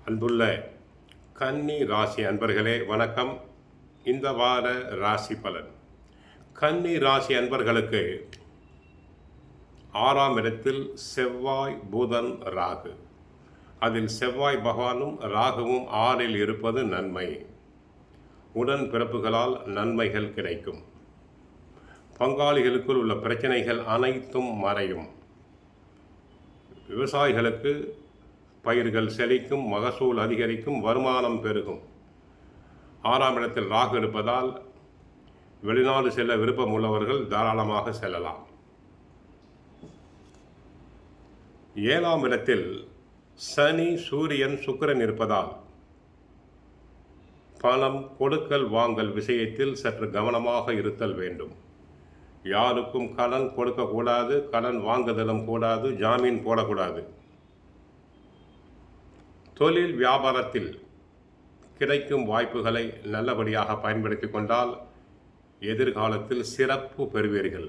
அன்புள்ள கன்னி ராசி அன்பர்களே வணக்கம். இந்த வார ராசி பலன். கன்னி ராசி அன்பர்களுக்கு 6ஆம் இடத்தில் செவ்வாய், புதன், ராகு. அதில் செவ்வாய் பகவானும் ராகுவும் 6இல் இருப்பது நன்மை. உடன் பிறப்புகளால் நன்மைகள் கிடைக்கும். பங்காளிகளுக்குள் உள்ள பிரச்சனைகள் அனைத்தும் மறையும். விவசாயிகளுக்கு பயிர்கள் செழிக்கும், மகசூல் அதிகரிக்கும், வருமானம் பெருகும். 6ஆம் இடத்தில் ராகு இருப்பதால் வெளிநாடு செல்ல விருப்பம் உள்ளவர்கள் தாராளமாக செல்லலாம். 7ஆம் இடத்தில் சனி, சூரியன், சுக்கிரன் இருப்பதால் பணம் கொடுக்கல் வாங்கல் விஷயத்தில் சற்று கவனமாக இருத்தல் வேண்டும். யாருக்கும் கடன் கொடுக்கக்கூடாது, கடன் வாங்குதலும் கூடாது, ஜாமீன் போடக்கூடாது. தொழில் வியாபாரத்தில் கிடைக்கும் வாய்ப்புகளை நல்லபடியாக பயன்படுத்தி கொண்டால் எதிர்காலத்தில் சிறப்பு பெறுவீர்கள்.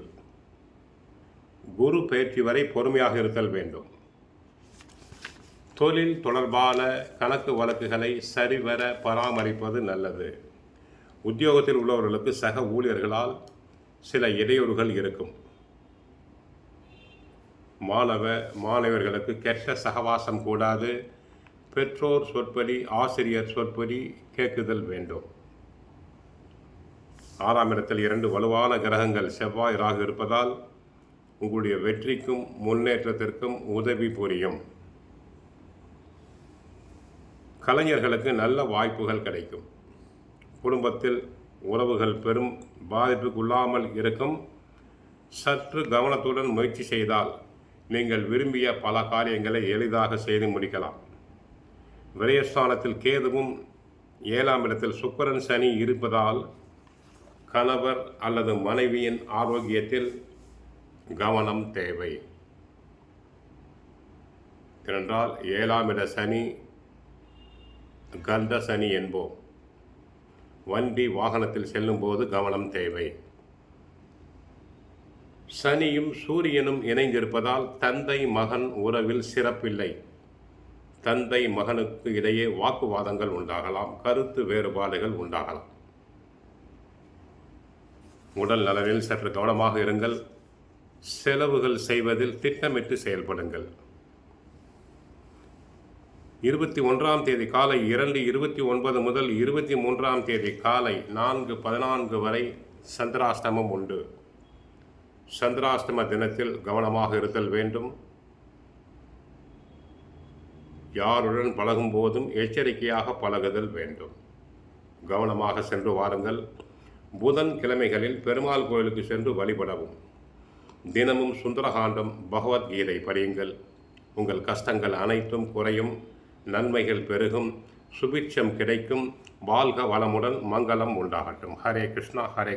குரு பயிற்சி வரை பொறுமையாக இருத்தல் வேண்டும். தொழில் தொடர்பான கணக்கு வழக்குகளை சரிவர பராமரிப்பது நல்லது. உத்தியோகத்தில் உள்ளவர்களுக்கு சக ஊழியர்களால் சில இடையூறுகள் இருக்கும். மாணவர்களுக்கு கெட்ட சகவாசம் கூடாது. பெற்றோர் சொற்படி, ஆசிரியர் சொற்படி கேட்குதல் வேண்டும். 6ஆம் இடத்தில் 2 வலுவான கிரகங்கள் செவ்வாய், ராகு இருப்பதால் உங்களுடைய வெற்றிக்கும் முன்னேற்றத்திற்கும் உதவி புரியும். கலைஞர்களுக்கு நல்ல வாய்ப்புகள் கிடைக்கும். குடும்பத்தில் உறவுகள் பெரும் பாதிப்புக்குள்ளாமல் இருக்கும். சற்று கவனத்துடன் முயற்சி செய்தால் நீங்கள் விரும்பிய பல காரியங்களை எளிதாக செய்து முடிக்கலாம். விரயஸ்தானத்தில் கேதுவும் 7ஆம் இடத்தில் சுக்கிரன், சனி இருப்பதால் கணவர் அல்லது மனைவியின் ஆரோக்கியத்தில் கவனம் தேவை. ஏனென்றால் 7ஆம் இட சனி கந்த சனி என்போம். வண்டி வாகனத்தில் செல்லும் போது கவனம் தேவை. சனியும் சூரியனும் இணைந்திருப்பதால் தந்தை மகன் உறவில் சிறப்பில்லை. தந்தை மகனுக்கு இடையே வாக்குவாதங்கள் உண்டாகலாம், கருத்து வேறுபாடுகள் உண்டாகலாம். உடல் நலனில் சற்று கவனமாக இருங்கள். செலவுகள் செய்வதில் திட்டமிட்டு செயல்படுங்கள். 21ஆம் தேதி காலை 2:29 முதல் 23ஆம் தேதி காலை 4:14 வரை சந்திராஷ்டமம் உண்டு. சந்திராஷ்டம தினத்தில் கவனமாக இருத்தல் வேண்டும். யாருடன் பழகும் போதும் எச்சரிக்கையாக பழகுதல் வேண்டும். கவனமாக சென்று வாருங்கள். புதன் கிழமைகளில் பெருமாள் கோயிலுக்கு சென்று வழிபடவும். தினமும் சுந்தரகாண்டம், பகவத்கீதை படியுங்கள். உங்கள் கஷ்டங்கள் அனைத்தும் குறையும், நன்மைகள் பெருகும், சுபிட்சம் கிடைக்கும். வாழ்க வளமுடன், மங்களம் உண்டாகட்டும். ஹரே கிருஷ்ணா. ஹரே